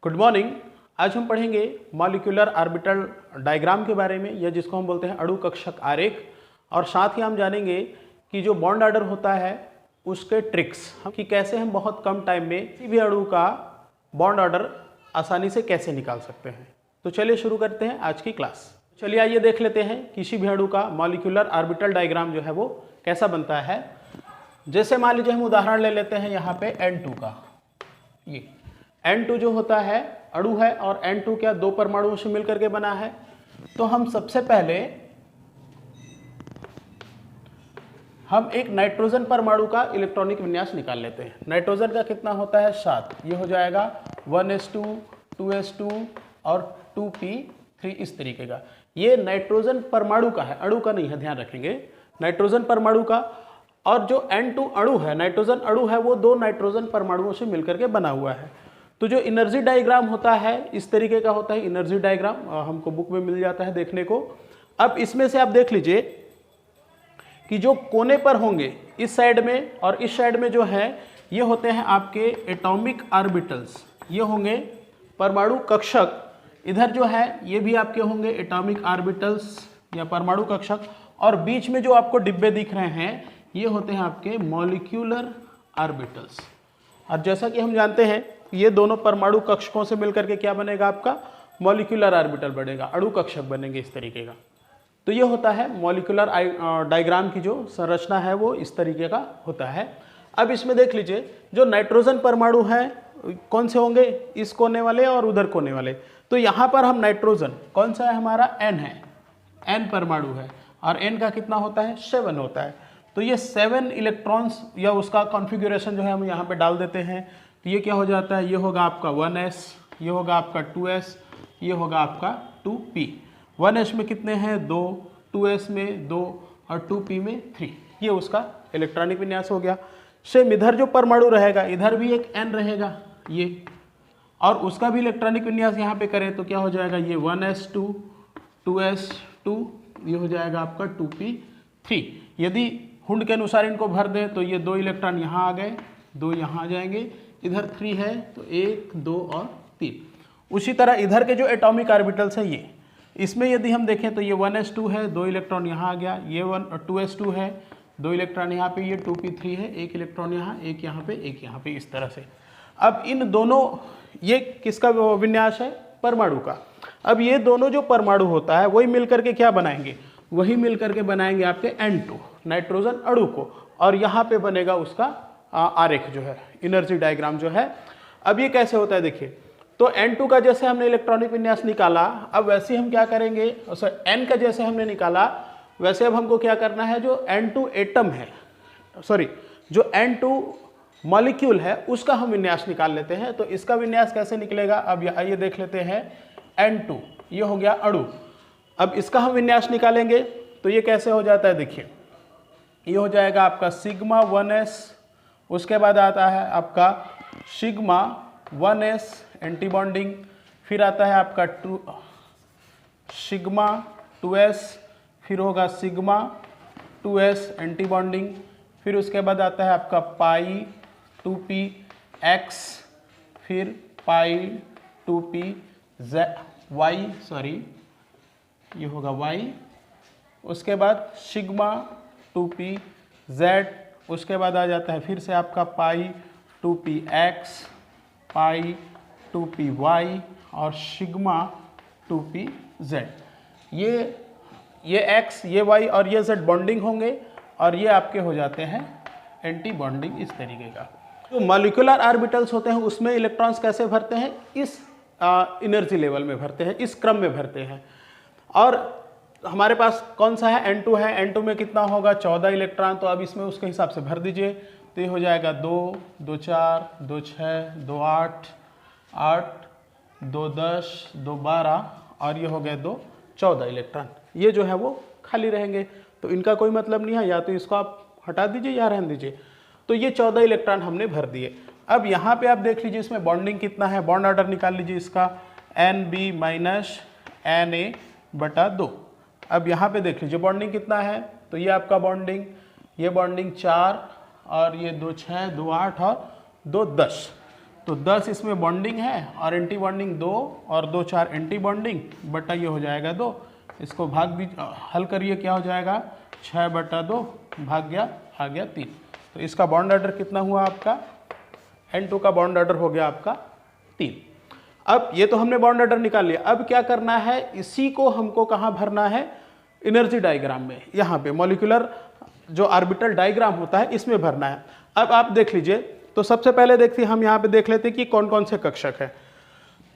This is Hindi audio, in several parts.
Good morning. आज हम पढ़ेंगे मॉलिक्यूलर ऑर्बिटल डायग्राम के बारे में, या जिसको हम बोलते हैं अणु कक्षक आरेख। और साथ ही हम जानेंगे कि जो बॉन्ड ऑर्डर होता है उसके ट्रिक्स, कि कैसे हम बहुत कम टाइम में किसी भी अणु का बॉन्ड ऑर्डर आसानी से कैसे निकाल सकते हैं। तो चलिए शुरू करते हैं आज की क्लास। चलिए आइए देख लेते हैं किसी भी अणु का मॉलिक्यूलर ऑर्बिटल डायग्राम जो है वो कैसा बनता है। जैसे मान लीजिए हम उदाहरण ले लेते हैं यहाँ पे N2 का। ये N2 जो होता है अणु है, और N2 क्या दो परमाणुओं से मिलकर के बना है। तो हम सबसे पहले हम एक नाइट्रोजन परमाणु का इलेक्ट्रॉनिक विन्यास निकाल लेते हैं। नाइट्रोजन का कितना होता है 7, ये हो जाएगा 1s2 2s2 और 2p3 इस तरीके का। ये नाइट्रोजन परमाणु का है, अणु का नहीं है, ध्यान रखेंगे, नाइट्रोजन परमाणु का। और जो N2 अणु है, नाइट्रोजन अणु है, वो दो नाइट्रोजन परमाणुओं से मिलकर के बना हुआ है। तो जो एनर्जी डायग्राम होता है इस तरीके का होता है। एनर्जी डायग्राम हमको बुक में मिल जाता है देखने को। अब इसमें से आप देख लीजिए कि जो कोने पर होंगे इस साइड में और इस साइड में जो है, ये होते हैं आपके एटॉमिक ऑर्बिटल्स, ये होंगे परमाणु कक्षक। इधर जो है ये भी आपके होंगे एटॉमिक ऑर्बिटल्स या परमाणु कक्षक। और बीच में जो आपको डिब्बे दिख रहे हैं ये होते हैं आपके मॉलिक्यूलर ऑर्बिटल्स। और जैसा कि हम जानते हैं ये दोनों परमाणु कक्षकों से मिलकर के क्या बनेगा, आपका मॉलिक्यूलर ऑर्बिटल बनेगा, अणु कक्षक बनेंगे इस तरीके का। तो ये होता है मॉलिक्यूलर डायग्राम की जो संरचना है वो इस तरीके का होता है। अब इसमें देख लीजिए जो नाइट्रोजन परमाणु है कौन से होंगे, इस कोने वाले और उधर कोने वाले। तो यहाँ पर हम नाइट्रोजन कौन सा है, हमारा N है, N परमाणु है, और N का कितना होता है 7 होता है। तो ये 7 इलेक्ट्रॉन्स या उसका कॉन्फ़िगरेशन जो है हम यहाँ पे डाल देते हैं। तो ये क्या हो जाता है, ये होगा आपका 1s, ये होगा आपका 2s, ये होगा आपका 2p। 1s में कितने हैं 2, 2s में 2 और 2p में 3। ये उसका इलेक्ट्रॉनिक विन्यास हो गया। सेम इधर जो परमाणु रहेगा इधर भी एक n रहेगा ये, और उसका भी इलेक्ट्रॉनिक विन्यास यहाँ पे करें तो क्या हो जाएगा, ये 1s2 2s2, ये हो जाएगा आपका 2p3। यदि हुंड के अनुसार इनको भर दें तो ये 2 इलेक्ट्रॉन यहाँ आ गए, 2 यहाँ आ जाएंगे, इधर 3 है तो 1 2 और 3। उसी तरह इधर के जो एटॉमिक ऑर्बिटल्स है ये, इसमें यदि हम देखें तो ये 1s2 है, 2 इलेक्ट्रॉन यहाँ आ गया, ये 2s2 है, 2 इलेक्ट्रॉन यहाँ पे, ये 2p3 है, 1 इलेक्ट्रॉन यहाँ, 1 यहाँ पे, 1 यहाँ पे, इस तरह से। अब इन दोनों, ये किसका विन्यास है, परमाणु का। अब ये दोनों जो परमाणु होता है वही मिलकर के क्या बनाएंगे, वही मिलकर के बनाएंगे आपके N2 नाइट्रोजन अणु को, और यहाँ पे बनेगा उसका आरेख जो है, एनर्जी डायग्राम जो है। अब ये कैसे होता है देखिए, तो N2 का जैसे हमने इलेक्ट्रॉनिक विन्यास निकाला, अब वैसे हम क्या करेंगे, N का जैसे हमने निकाला वैसे अब हमको क्या करना है, जो N2 एटम है, सॉरी जो N2 मॉलिक्यूल है उसका हम विन्यास निकाल लेते हैं। तो इसका विन्यास कैसे निकलेगा, अब ये देख लेते हैं N2, ये हो गया अणु। अब इसका हम विन्यास निकालेंगे तो ये कैसे हो जाता है देखिए, ये हो जाएगा आपका सिग्मा 1s, उसके बाद आता है आपका सिग्मा 1s एंटी बॉन्डिंग, फिर आता है आपका सिग्मा 2s, फिर होगा सिग्मा 2s एंटी बॉन्डिंग, फिर उसके बाद आता है आपका पाई 2px, फिर पाई 2p y, सॉरी ये होगा y, उसके बाद सिग्मा 2pz, उसके बाद आ जाता है फिर से आपका पाई 2px, पाई 2py और सिग्मा 2pz। ये x, ये y और ये z बॉन्डिंग होंगे, और ये आपके हो जाते हैं एंटी बॉन्डिंग, इस तरीके का। जो मॉलिक्यूलर ऑर्बिटल्स होते हैं उसमें इलेक्ट्रॉन्स कैसे भरते हैं, इस एनर्जी लेवल में भरते हैं, इस क्रम में भरते हैं। और हमारे पास कौन सा है, N2 है, N2 में कितना होगा 14 इलेक्ट्रॉन। तो अब इसमें उसके हिसाब से भर दीजिए, तो ये हो जाएगा 2 2 4 2 6 2 8 8 2 10 2 12, और ये हो गए 2 14 इलेक्ट्रॉन। ये जो है वो खाली रहेंगे, तो इनका कोई मतलब नहीं है, या तो इसको आप हटा दीजिए या रहने दीजिए। तो ये 14 इलेक्ट्रॉन हमने भर दिए। अब यहाँ पे आप देख लीजिए इसमें बॉन्डिंग कितना है, बॉन्ड ऑर्डर निकाल लीजिए इसका, NB माइनस Na/2। अब यहाँ पे देख लीजिए बॉन्डिंग कितना है, तो ये आपका बॉन्डिंग, ये बॉन्डिंग 4 और ये 2 6 2 8 और 2 10। तो 10 इसमें बॉन्डिंग है और एंटी बॉन्डिंग 2 और 2 4 एंटी बॉन्डिंग बटा ये हो जाएगा 2। इसको भाग भी हल करिए, क्या हो जाएगा 6/2 भाग गया आ गया 3। तो इसका बॉन्ड ऑर्डर कितना हुआ आपका, N2 का बॉन्ड ऑर्डर हो गया आपका 3। अब ये तो हमने बॉन्ड ऑर्डर निकाल लिया, अब क्या करना है, इसी को हमको कहाँ भरना है, एनर्जी डायग्राम में, यहाँ पे मॉलिक्यूलर जो ऑर्बिटल डायग्राम होता है इसमें भरना है। अब आप देख लीजिए, तो सबसे पहले देखिए हम यहाँ पे देख लेते हैं कि कौन कौन से कक्षक है।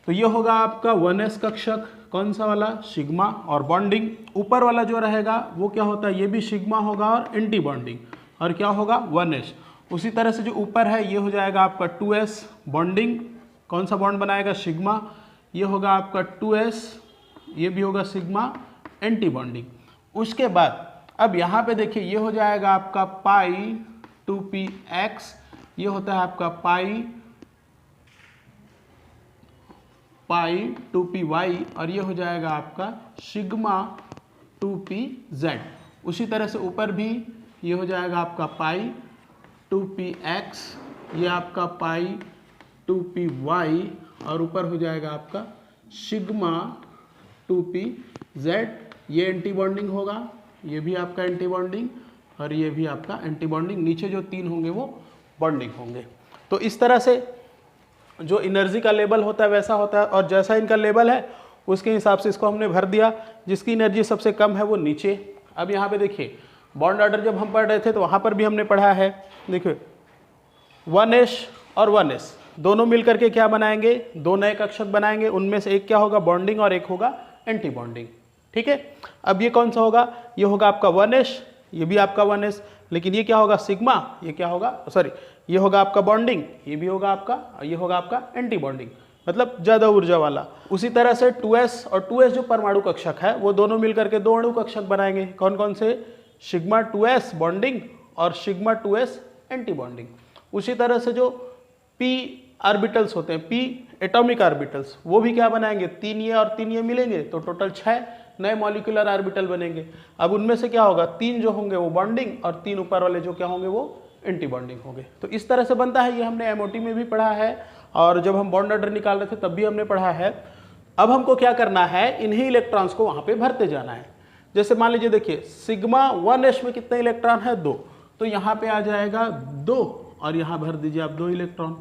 तो ये होगा आपका 1s कक्षक, कौन सा वाला, सिग्मा, और बॉन्डिंग ऊपर वाला जो रहेगा वो क्या होता है, ये भी सिग्मा होगा और एंटी बॉन्डिंग, और क्या होगा 1s। उसी तरह से जो ऊपर है ये हो जाएगा आपका 2s बॉन्डिंग, कौन सा बॉन्ड बनाएगा, सिग्मा, ये होगा आपका 2s, ये भी होगा सिग्मा, एंटी बॉन्डिंग। उसके बाद अब यहाँ पे देखिए ये हो जाएगा आपका पाई 2px, ये होता है आपका पाई 2py, और ये हो जाएगा आपका सिग्मा 2pz। उसी तरह से ऊपर भी ये हो जाएगा आपका पाई 2px, ये आपका पाई 2py, और ऊपर हो जाएगा आपका सिग्मा 2pz। ये एंटी बॉन्डिंग होगा, ये भी आपका एंटी बॉन्डिंग, और ये भी आपका एंटी बॉन्डिंग। नीचे जो 3 होंगे वो बॉन्डिंग होंगे। तो इस तरह से जो एनर्जी का लेवल होता है वैसा होता है, और जैसा इनका लेवल है उसके हिसाब से इसको हमने भर दिया। जिसकी एनर्जी सबसे कम है वो नीचे। अब यहाँ पे देखिए बॉन्ड ऑर्डर जब हम पढ़ रहे थे तो वहाँ पर भी हमने पढ़ा है, देखिए 1s और 1s दोनों मिलकर के क्या बनाएंगे, 2 नए कक्षक बनाएंगे। उनमें से एक क्या होगा, बॉन्डिंग, और एक होगा एंटी बॉन्डिंग। ठीक है, अब ये कौन सा होगा, ये होगा आपका 1s, ये भी आपका 1s, लेकिन ये क्या होगा सिग्मा, ये क्या होगा, सॉरी, ये होगा आपका बॉन्डिंग, ये भी होगा आपका, और ये होगा आपका एंटी बॉन्डिंग, मतलब ज़्यादा ऊर्जा वाला। उसी तरह से 2s और 2s जो परमाणु कक्षक है वो दोनों मिलकर के 2 अणु कक्षक बनाएंगे। कौन कौन से, सिग्मा 2s बॉन्डिंग और सिग्मा 2s एंटी बॉन्डिंग। उसी तरह से जो p ऑर्बिटल्स होते हैं, p एटॉमिक ऑर्बिटल्स, वो भी क्या बनाएंगे, 3 ये और 3 ये मिलेंगे तो टोटल 6 नए मॉलिक्यूलर ऑर्बिटल बनेंगे। अब उनमें से क्या होगा, 3 जो होंगे वो बॉन्डिंग और 3 ऊपर वाले जो क्या होंगे वो एंटी बॉन्डिंग होंगे। तो इस तरह से बनता है। ये हमने MOT में भी पढ़ा है, और जब हम बॉन्ड ऑर्डर निकाल रहे थे तब भी हमने पढ़ा है। अब हमको क्या करना है, इन्हीं इलेक्ट्रॉन्स को वहाँ पे भरते जाना है। जैसे मान लीजिए देखिए सिग्मा 1s में कितने इलेक्ट्रॉन है, 2, तो यहाँ पे आ जाएगा 2, और यहाँ भर दीजिए आप 2 इलेक्ट्रॉन।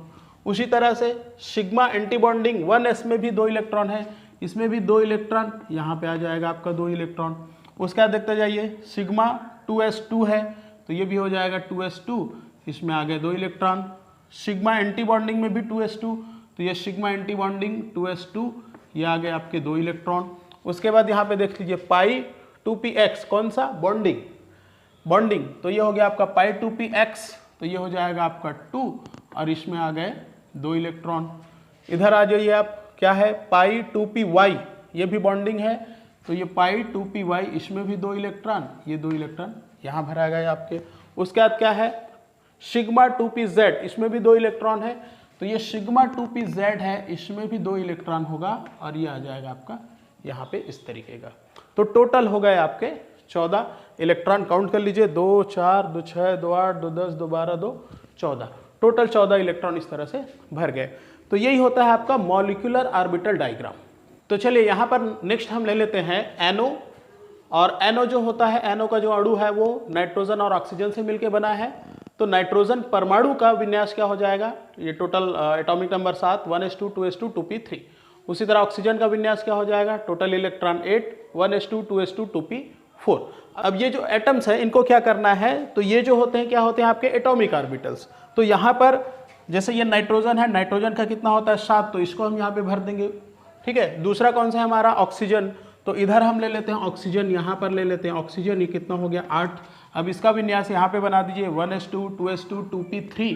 उसी तरह से सिग्मा एंटी बॉन्डिंग 1s में भी 2 इलेक्ट्रॉन है, इसमें भी 2 इलेक्ट्रॉन, यहाँ पे आ जाएगा आपका 2 इलेक्ट्रॉन। उसका देखते जाइए, सिग्मा 2s2 है तो ये भी हो जाएगा 2s2, इसमें आ गए 2 इलेक्ट्रॉन। सिग्मा एंटी बॉन्डिंग में भी 2s2, तो ये सिग्मा एंटी बॉन्डिंग 2s2, ये आ गए आपके 2 इलेक्ट्रॉन। उसके बाद यहाँ पे देख लीजिए पाई 2px, कौन सा, बॉन्डिंग, तो ये हो गया आपका पाई 2px, तो ये हो जाएगा आपका 2, और इसमें आ गए 2 इलेक्ट्रॉन। इधर आ जाइए आप, क्या है, पाई 2py, ये भी बॉन्डिंग है, तो ये पाई 2py, इसमें भी 2 इलेक्ट्रॉन, ये 2 इलेक्ट्रॉन यहाँ भरा गए आपके। उसके बाद क्या है, सिग्मा 2pz, इसमें भी 2 इलेक्ट्रॉन है, तो ये सिग्मा 2pz है, इसमें भी 2 इलेक्ट्रॉन होगा, और ये आ जाएगा आपका यहाँ पे इस तरीके का। तो टोटल हो गए आपके 14 इलेक्ट्रॉन। काउंट कर लीजिए, 2 4 2 6 2 8 2 10 2 12 2 14, टोटल 14 इलेक्ट्रॉन इस तरह से भर गए। तो यही होता है आपका मॉलिक्यूलर ऑर्बिटल डायग्राम। तो चलिए यहाँ पर नेक्स्ट हम ले लेते हैं NO, और NO जो होता है, NO का जो अणु है वो नाइट्रोजन और ऑक्सीजन से मिलकर बना है। तो नाइट्रोजन परमाणु का विन्यास क्या हो जाएगा, ये total atomic number 7, 1s2 2s2 2p3। उसी तरह ऑक्सीजन का विन्यास क्या हो जाएगा, total electron 8, 1s2 2s2 2p4। अब ये जो एटम्स है इनको क्या करना है, तो ये जो होते हैं क्या होते हैं आपके एटॉमिक ऑर्बिटल्स। तो यहाँ पर जैसे ये नाइट्रोजन है, नाइट्रोजन का कितना होता है 7, तो इसको हम यहाँ पे भर देंगे। ठीक है, दूसरा कौन सा है हमारा, ऑक्सीजन, तो इधर हम ले लेते हैं ऑक्सीजन, यहाँ पर ले लेते हैं ऑक्सीजन, ये कितना हो गया 8। अब इसका विन्यास यहाँ पे बना दीजिए, 1s2 2s2 2p3,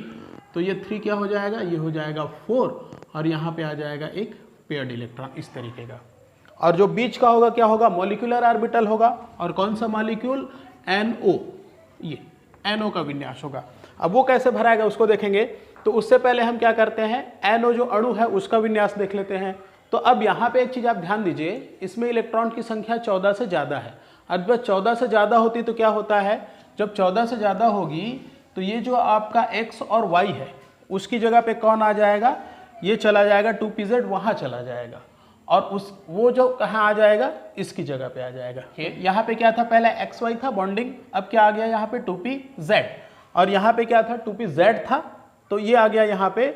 तो ये 3 क्या हो जाएगा, ये हो जाएगा 4, और यहाँ पे आ जाएगा एक पेयर्ड इलेक्ट्रॉन इस तरीके का। और जो बीच का होगा क्या होगा, मॉलिक्यूलर ऑर्बिटल होगा, और कौन सा मॉलिक्यूल, NO, ये NO का विन्यास होगा। अब वो कैसे भराएगा उसको देखेंगे। तो उससे पहले हम क्या करते हैं, NO जो अणु है उसका विन्यास देख लेते हैं। तो अब यहाँ पे एक चीज़ आप ध्यान दीजिए, इसमें इलेक्ट्रॉन की संख्या 14 से ज़्यादा है। अब जब 14 से ज़्यादा होती तो क्या होता है, जब 14 से ज़्यादा होगी तो ये जो आपका X और Y है उसकी जगह पे कौन आ जाएगा, ये चला जाएगा 2pz वहाँ चला जाएगा और वो जो कहाँ आ जाएगा, इसकी जगह पे आ जाएगा। यहाँ पे क्या था, पहले xy था बॉन्डिंग, अब क्या आ गया यहाँ पे 2pz, और यहाँ पे क्या था 2pz था, तो ये आ गया यहाँ पे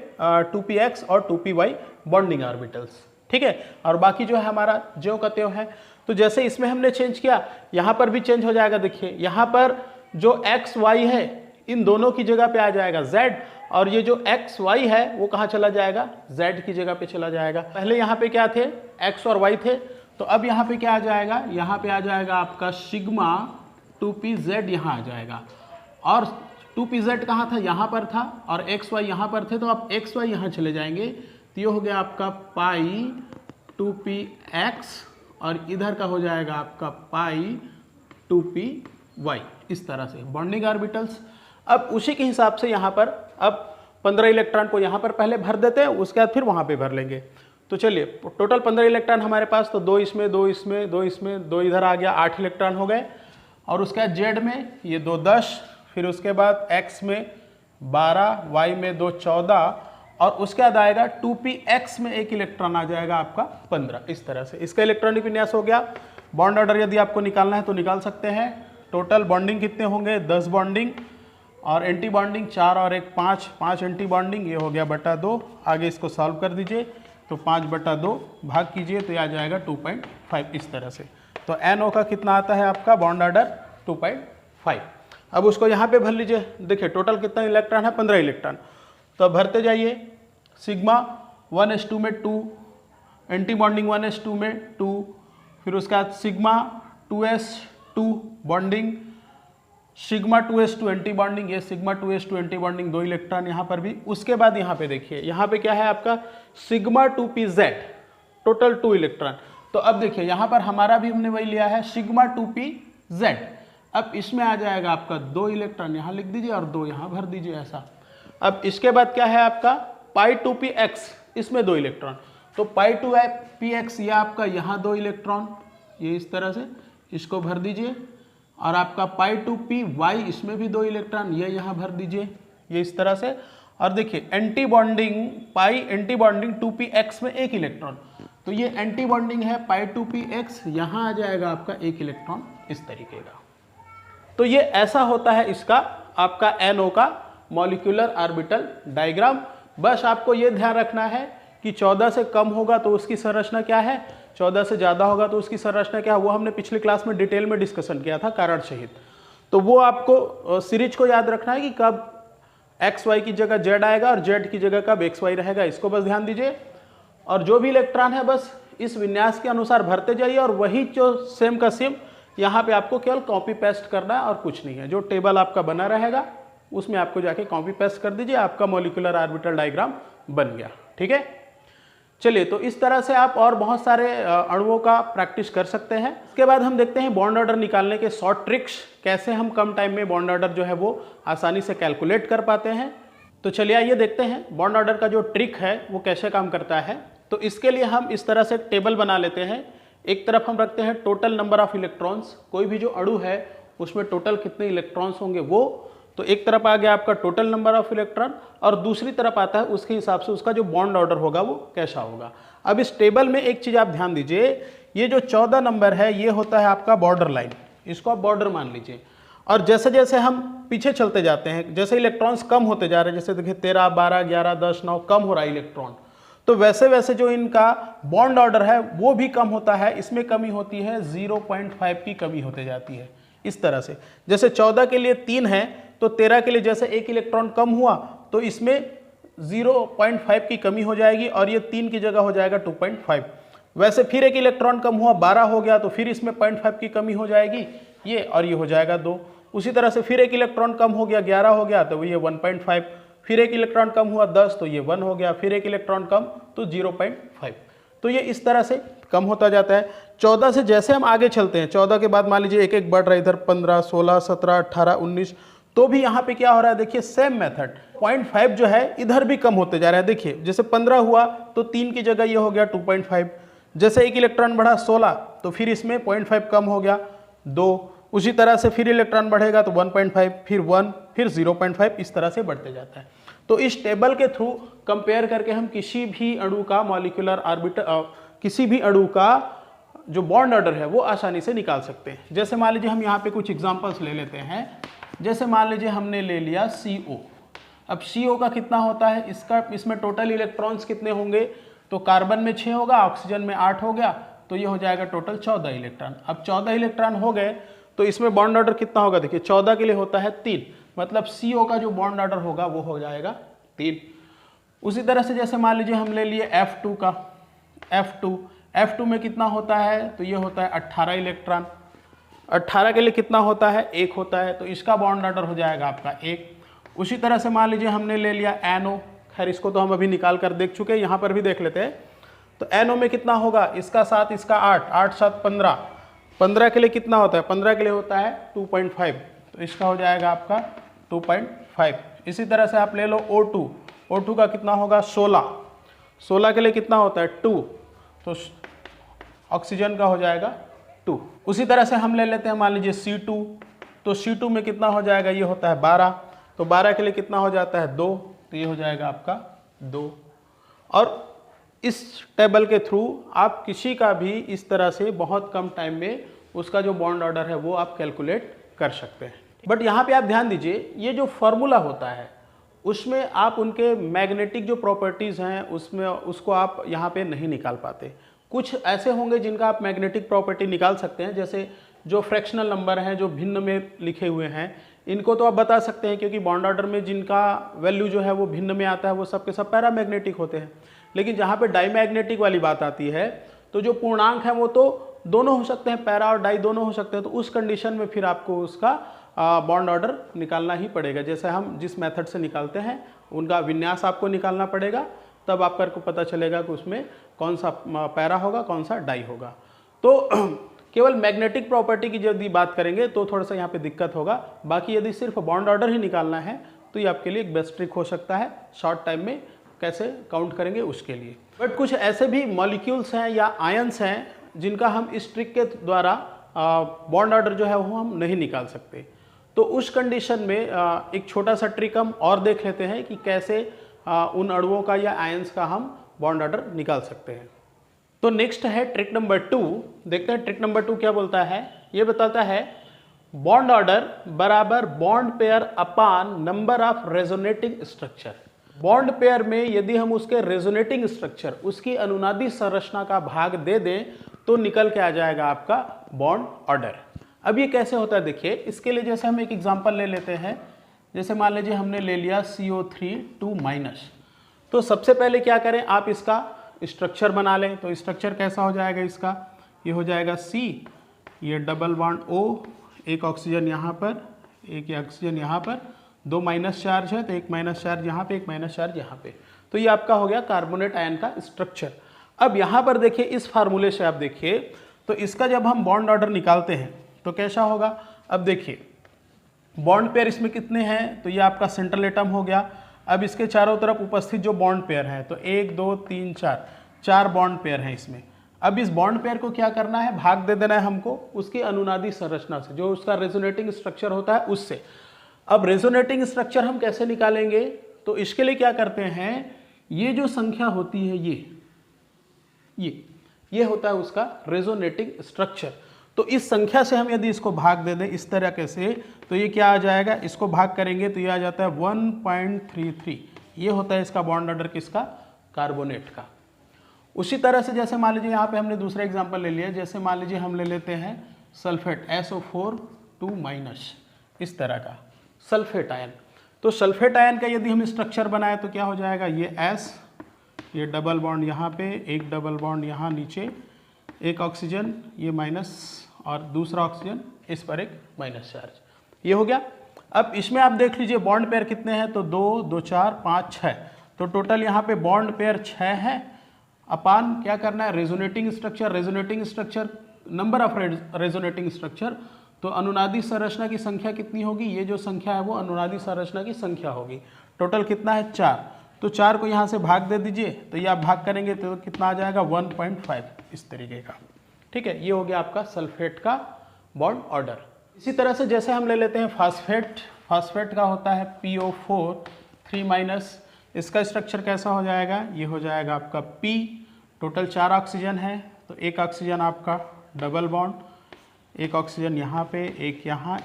2px और 2py बॉन्डिंग ऑर्बिटल्स। ठीक है, और बाकी जो है हमारा ज्यों का त्यों है। तो जैसे इसमें हमने चेंज किया, यहाँ पर भी चेंज हो जाएगा। देखिए यहाँ पर जो xy है इन दोनों की जगह पे आ जाएगा z, और ये जो xy है वो कहाँ चला जाएगा, z की जगह पे चला जाएगा। पहले यहाँ पे क्या थे, x और y थे, तो अब यहाँ पे क्या आ जाएगा, यहाँ पे आ जाएगा आपका सिग्मा 2pz यहाँ आ जाएगा, और 2pz कहाँ था, यहाँ पर था, और xy यहाँ पर थे, तो अब xy यहाँ चले जाएंगे, तो ये हो गया आपका पाई 2px, और इधर का हो जाएगा आपका पाई 2py। इस तरह से बॉन्डिंग ऑर्बिटल्स। अब उसी के हिसाब से यहाँ पर अब 15 इलेक्ट्रॉन को यहाँ पर पहले भर देते हैं, उसके बाद फिर वहाँ पे भर लेंगे। तो चलिए टोटल 15 इलेक्ट्रॉन हमारे पास, तो 2 इसमें 2 इसमें 2 इसमें 2 इधर आ गया, 8 इलेक्ट्रॉन हो गए। और उसके बाद जेड में ये 2 10, फिर उसके बाद एक्स में 12, वाई में 2 14, और उसके बाद आएगा 2px में 1 इलेक्ट्रॉन आ जाएगा आपका 15। इस तरह से इसका इलेक्ट्रॉनिक विन्यास हो गया। बॉन्ड ऑर्डर यदि आपको निकालना है तो निकाल सकते हैं। टोटल बॉन्डिंग कितने होंगे, 10 बॉन्डिंग, और एंटी बॉन्डिंग 4 और 1 5 एंटी बॉन्डिंग, ये हो गया बटा 2। आगे इसको सॉल्व कर दीजिए, तो 5/2 भाग कीजिए, तो यह आ जाएगा 2.5। इस तरह से तो NO का कितना आता है आपका बॉन्ड ऑर्डर 2.5। अब उसको यहाँ पे भर लीजिए। देखिए टोटल कितना इलेक्ट्रॉन है, 15 इलेक्ट्रॉन। तो अब भरते जाइए। सिग्मा 1s2 में 2, एंटी बॉन्डिंग 1s2 में 2, फिर उसके बाद sigma 2s2 bonding, sigma 2s2 anti bonding, ये sigma 2s2 anti bonding 2 electron यहाँ पर भी। उसके बाद यहाँ पे देखिए, यहाँ पे क्या है आपका सिग्मा 2pz, टोटल 2 इलेक्ट्रॉन। तो अब देखिए यहाँ पर हमारा भी हमने वही लिया है सिग्मा 2pz। अब इसमें आ जाएगा आपका 2 इलेक्ट्रॉन, यहाँ लिख दीजिए और 2 यहाँ भर दीजिए ऐसा। अब इसके बाद क्या है आपका पाई 2px, इसमें 2 इलेक्ट्रॉन, तो पाई 2px ये आपका यहाँ 2 इलेक्ट्रॉन, ये इस तरह से इसको भर दीजिए। और आपका पाई 2py इसमें भी 2 इलेक्ट्रॉन, ये यहाँ भर दीजिए, ये इस तरह से। और देखिए एंटी बॉन्डिंग पाई एंटी बॉन्डिंग 2px में 1 इलेक्ट्रॉन, तो ये एंटी बॉन्डिंग है पाई 2px, यहाँ आ जाएगा आपका 1 इलेक्ट्रॉन इस तरीके का। तो ये ऐसा होता है इसका आपका NO का मॉलिक्यूलर ऑर्बिटल डायग्राम। बस आपको ये ध्यान रखना है कि 14 से कम होगा तो उसकी संरचना क्या है, 14 से ज़्यादा होगा तो उसकी संरचना क्या है, वो हमने पिछली क्लास में डिटेल में डिस्कशन किया था कारण सहित। तो वो आपको सीरीज को याद रखना है कि कब XY की जगह Z आएगा और Z की जगह कब XY रहेगा, इसको बस ध्यान दीजिए। और जो भी इलेक्ट्रॉन है बस इस विन्यास के अनुसार भरते जाइए, और वही जो सेम का सेम यहाँ पे आपको केवल कॉपी पेस्ट करना है और कुछ नहीं है। जो टेबल आपका बना रहेगा उसमें आपको जाके कॉपी पेस्ट कर दीजिए, आपका मॉलिक्यूलर ऑर्बिटल डायग्राम बन गया। ठीक है, चलिए तो इस तरह से आप और बहुत सारे अणुओं का प्रैक्टिस कर सकते हैं। इसके बाद हम देखते हैं बॉन्ड ऑर्डर निकालने के शॉर्ट ट्रिक्स, कैसे हम कम टाइम में बॉन्ड ऑर्डर जो है वो आसानी से कैलकुलेट कर पाते हैं। तो चलिए आइए देखते हैं बॉन्ड ऑर्डर का जो ट्रिक है वो कैसे काम करता है। तो इसके लिए हम इस तरह से एक टेबल बना लेते हैं। एक तरफ हम रखते हैं टोटल नंबर ऑफ इलेक्ट्रॉन्स, कोई भी जो अणु है उसमें टोटल कितने इलेक्ट्रॉन्स होंगे वो। तो एक तरफ आ गया आपका टोटल नंबर ऑफ इलेक्ट्रॉन, और दूसरी तरफ आता है उसके हिसाब से उसका जो बॉन्ड ऑर्डर होगा वो कैसा होगा। अब इस टेबल में एक चीज़ आप ध्यान दीजिए, ये जो 14 नंबर है ये होता है आपका बॉर्डर लाइन, इसको आप बॉर्डर मान लीजिए। और जैसे जैसे हम पीछे चलते जाते हैं, जैसे इलेक्ट्रॉन्स कम होते जा रहे हैं, जैसे देखिए 13 12 11 10 9 कम हो रहा है इलेक्ट्रॉन, तो वैसे वैसे जो इनका बॉन्ड ऑर्डर है वो भी कम होता है। इसमें कमी होती है 0.5 की कमी होते जाती है इस तरह से। जैसे 14 के लिए 3 है तो 13 के लिए जैसे 1 इलेक्ट्रॉन कम हुआ तो इसमें 0.5 की कमी हो जाएगी, और ये 3 की जगह हो जाएगा 2.5। वैसे फिर 1 इलेक्ट्रॉन कम हुआ 12 हो गया तो फिर इसमें 0.5 की कमी हो जाएगी ये, और ये हो जाएगा 2। उसी तरह से फिर 1 इलेक्ट्रॉन कम हो गया 11 हो गया तो ये 1.5, फिर 1 इलेक्ट्रॉन कम हुआ 10 तो ये 1 हो गया, फिर 1 इलेक्ट्रॉन कम तो 0.5। तो ये इस तरह से कम होता जाता है। 14 से जैसे हम आगे चलते हैं, 14 के बाद मान लीजिए एक एक बढ़ रहा है, इधर 15 16 17 18 19, तो भी यहाँ पे क्या हो रहा है देखिए सेम मेथड, 0.5 जो है इधर भी कम होते जा रहा है। देखिए जैसे 15 हुआ तो 3 की जगह ये हो गया 2.5, जैसे 1 इलेक्ट्रॉन बढ़ा 16 तो फिर इसमें 0.5 कम हो गया 2, उसी तरह से फिर इलेक्ट्रॉन बढ़ेगा तो 1.5, फिर 1, फिर 0.5, इस तरह से बढ़ते जाता है। तो इस टेबल के थ्रू कंपेयर करके हम किसी भी अणु का मॉलिक्यूलर ऑर्बिटल, किसी भी अणु का जो बॉन्ड ऑर्डर है वो आसानी से निकाल सकते हैं। जैसे मान लीजिए हम यहाँ पे कुछ एग्जांपल्स ले लेते हैं। जैसे मान लीजिए हमने ले लिया CO। अब CO का कितना होता है, इसमें टोटल इलेक्ट्रॉन्स कितने होंगे, तो कार्बन में 6 होगा, ऑक्सीजन में 8 हो गया, तो ये हो जाएगा टोटल 14 इलेक्ट्रॉन। अब 14 इलेक्ट्रॉन हो गए तो इसमें बॉन्ड ऑर्डर कितना होगा, देखिए 14 के लिए होता है 3, मतलब CO का जो बॉन्ड ऑर्डर होगा वो हो जाएगा 3। उसी तरह से जैसे मान लीजिए हम ले लिए F2 का, F2 में कितना होता है, तो ये होता है 18 इलेक्ट्रॉन। 18 के लिए कितना होता है, 1 होता है, तो इसका बॉन्ड ऑर्डर हो जाएगा आपका 1। उसी तरह से मान लीजिए हमने ले लिया NO, खैर इसको तो हम अभी निकाल कर देख चुके हैं, यहाँ पर भी देख लेते हैं। तो NO में कितना होगा, इसका 7 इसका 8, 8 7 15, 15 के लिए कितना होता है, 15 के लिए होता है 2.5, तो इसका हो जाएगा आपका 2.5। इसी तरह से आप ले लो O2 का कितना होगा 16 के लिए कितना होता है 2, तो ऑक्सीजन का हो जाएगा 2। उसी तरह से हम ले लेते हैं मान लीजिए C2, तो C2 में कितना हो जाएगा, ये होता है 12, तो 12 के लिए कितना हो जाता है 2, तो ये हो जाएगा आपका 2। और इस टेबल के थ्रू आप किसी का भी इस तरह से बहुत कम टाइम में उसका जो बॉन्ड ऑर्डर है वो आप कैलकुलेट कर सकते हैं। बट यहाँ पे आप ध्यान दीजिए, ये जो फॉर्मूला होता है उसमें आप उनके मैग्नेटिक जो प्रॉपर्टीज़ हैं उसको आप यहाँ पे नहीं निकाल पाते। कुछ ऐसे होंगे जिनका आप मैग्नेटिक प्रॉपर्टी निकाल सकते हैं, जैसे जो फ्रैक्शनल नंबर हैं जो भिन्न में लिखे हुए हैं, इनको तो आप बता सकते हैं क्योंकि बॉन्ड ऑर्डर में जिनका वैल्यू जो है वो भिन्न में आता है वो सब के सब पैरामैग्नेटिक होते हैं। लेकिन जहाँ पे डाईमैग्नेटिक वाली बात आती है तो जो पूर्णांक है वो तो दोनों हो सकते हैं, पैरा और डाई दोनों हो सकते हैं, तो उस कंडीशन में फिर आपको उसका बॉन्ड ऑर्डर निकालना ही पड़ेगा। जैसे हम जिस मेथड से निकालते हैं उनका विन्यास आपको निकालना पड़ेगा, तब आपको पता चलेगा कि उसमें कौन सा पैरा होगा कौन सा डाई होगा। तो केवल मैग्नेटिक प्रॉपर्टी की यदि बात करेंगे तो थोड़ा सा यहाँ पे दिक्कत होगा, बाकी यदि सिर्फ बॉन्ड ऑर्डर ही निकालना है तो ये आपके लिए एक बेस्ट ट्रिक हो सकता है, शॉर्ट टाइम में कैसे काउंट करेंगे उसके लिए। बट कुछ ऐसे भी मॉलिक्यूल्स हैं या आयंस हैं जिनका हम इस ट्रिक के द्वारा बॉन्ड ऑर्डर जो है वो हम नहीं निकाल सकते। तो उस कंडीशन में एक छोटा सा ट्रिक हम और देख लेते हैं कि कैसे उन अणुओं का या आयंस का हम बॉन्ड ऑर्डर निकाल सकते हैं। तो नेक्स्ट है ट्रिक नंबर 2। देखते हैं ट्रिक नंबर 2 क्या बोलता है। ये बताता है बॉन्ड ऑर्डर बराबर bond pair upon number of resonating structure. Bond pair में यदि हम उसके रेजोनेटिंग स्ट्रक्चर, उसकी अनुनादी संरचना का भाग दे दें तो निकल के आ जाएगा आपका बॉन्ड ऑर्डर। अब ये कैसे होता है देखिए, इसके लिए जैसे हम एक एग्जांपल ले लेते हैं। जैसे मान लीजिए हमने ले लिया CO3 2-, तो सबसे पहले क्या करें, आप इसका स्ट्रक्चर बना लें। तो स्ट्रक्चर कैसा हो जाएगा इसका, ये हो जाएगा C, ये डबल बॉन्ड O, एक ऑक्सीजन यहाँ पर, एक ऑक्सीजन यहाँ पर, 2 माइनस चार्ज है तो एक माइनस चार्ज यहाँ पे, एक माइनस चार्ज यहाँ पे। तो ये आपका हो गया कार्बोनेट आयन का स्ट्रक्चर। अब यहाँ पर देखिए इस फार्मूले से आप देखिए तो इसका जब हम बॉन्ड ऑर्डर निकालते हैं तो कैसा होगा। अब देखिए बॉन्ड पेयर इसमें कितने हैं, तो ये आपका सेंट्रल एटम हो गया। अब इसके चारों तरफ उपस्थित जो बॉन्ड पेयर है तो 1 2 3 4 बॉन्ड पेयर हैं इसमें। अब इस बॉन्ड पेयर को क्या करना है, भाग दे देना है हमको उसकी अनुनादी संरचना से, जो उसका रेजोनेटिंग स्ट्रक्चर होता है उससे। अब रेजोनेटिंग स्ट्रक्चर हम कैसे निकालेंगे, तो इसके लिए क्या करते हैं, ये जो संख्या होती है ये होता है उसका रेजोनेटिंग स्ट्रक्चर। तो इस संख्या से हम यदि इसको भाग दे दें इस तरह कैसे, तो ये क्या आ जाएगा, इसको भाग करेंगे तो ये आ जाता है 1.33। ये होता है इसका बॉन्ड ऑर्डर किसका, कार्बोनेट का। उसी तरह से जैसे मान लीजिए यहाँ पे हमने दूसरा एग्जांपल ले लिया। जैसे मान लीजिए हम ले लेते हैं सल्फेट SO4 2-, इस तरह का सल्फेट आयन। तो सल्फेट आयन का यदि हम स्ट्रक्चर बनाए तो क्या हो जाएगा, ये S, ये डबल बॉन्ड यहाँ पे, एक डबल बॉन्ड यहाँ नीचे, एक ऑक्सीजन ये माइनस और दूसरा ऑक्सीजन इस पर एक माइनस चार्ज, ये हो गया। अब इसमें आप देख लीजिए बॉन्ड पेयर कितने हैं, तो 2 2 4 5 6, तो टोटल यहाँ पे बॉन्ड पेयर 6 है। अपान क्या करना है, resonating structure number of resonating structure, तो अनुनादी संरचना की संख्या कितनी होगी, ये जो संख्या है वो अनुनादी संरचना की संख्या होगी। टोटल कितना है 4, तो 4 को यहाँ से भाग दे दीजिए, तो ये आप भाग करेंगे तो कितना आ जाएगा 1.5, इस तरीके का। ठीक है, ये हो गया आपका सल्फेट का बॉन्ड ऑर्डर। इसी तरह से जैसे हम ले लेते हैं फास्फेट का होता है PO4 3 माइनस, इसका स्ट्रक्चर कैसा हो जाएगा, ये हो जाएगा आपका P, टोटल 4 ऑक्सीजन है तो एक ऑक्सीजन आपका डबल बॉन्ड, एक ऑक्सीजन यहाँ पे, एक यहाँ,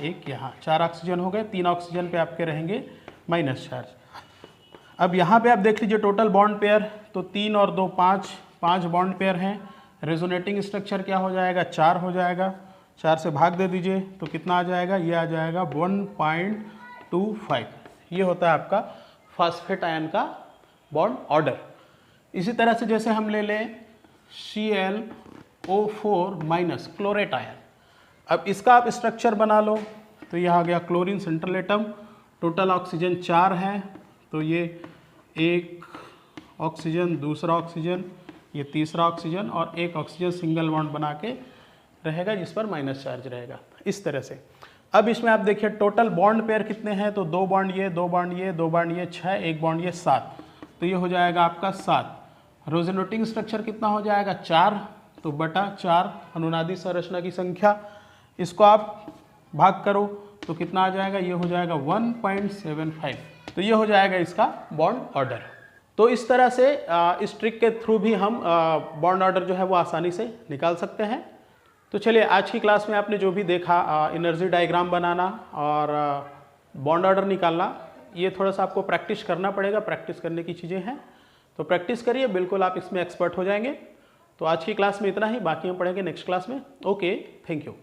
4 ऑक्सीजन हो गए, 3 ऑक्सीजन पे आपके रहेंगे माइनस चार्ज। अब यहाँ पे आप देख लीजिए टोटल बॉन्ड पेयर, तो 3 और 2 5 बॉन्ड पेयर हैं। रेजोनेटिंग स्ट्रक्चर क्या हो जाएगा, 4 हो जाएगा, 4 से भाग दे दीजिए तो कितना आ जाएगा, ये आ जाएगा 1.25। ये होता है आपका फास्फेट आयन का बॉन्ड ऑर्डर। इसी तरह से जैसे हम ले लें ClO4 माइनस क्लोरेट आयन, अब इसका आप स्ट्रक्चर बना लो तो यह आ गया chlorine central atom, total oxygen 4 है तो ये एक ऑक्सीजन, दूसरा ऑक्सीजन, ये तीसरा ऑक्सीजन और एक ऑक्सीजन सिंगल बॉन्ड बना के रहेगा जिस पर माइनस चार्ज रहेगा, इस तरह से। अब इसमें आप देखिए टोटल बॉन्ड पेयर कितने हैं, तो 2 बॉन्ड ये, 2 बॉन्ड ये, 2 बॉन्ड ये 6, 1 बॉन्ड ये 7, तो ये हो जाएगा आपका 7। रेजोनेटिंग स्ट्रक्चर कितना हो जाएगा 4, तो बटा 4 अनुनादी संरचना की संख्या, इसको आप भाग करो तो कितना आ जाएगा, ये हो जाएगा 1.75, तो ये हो जाएगा इसका बॉन्ड ऑर्डर। तो इस तरह से इस ट्रिक के थ्रू भी हम बॉन्ड ऑर्डर जो है वो आसानी से निकाल सकते हैं। तो चलिए आज की क्लास में आपने जो भी देखा एनर्जी डायग्राम बनाना और बॉन्ड ऑर्डर निकालना, ये थोड़ा सा आपको प्रैक्टिस करना पड़ेगा, प्रैक्टिस करने की चीज़ें हैं, तो प्रैक्टिस करिए, बिल्कुल आप इसमें एक्सपर्ट हो जाएंगे। तो आज की क्लास में इतना ही, बाकी हम पढ़ेंगे नेक्स्ट क्लास में। Okay, thank you.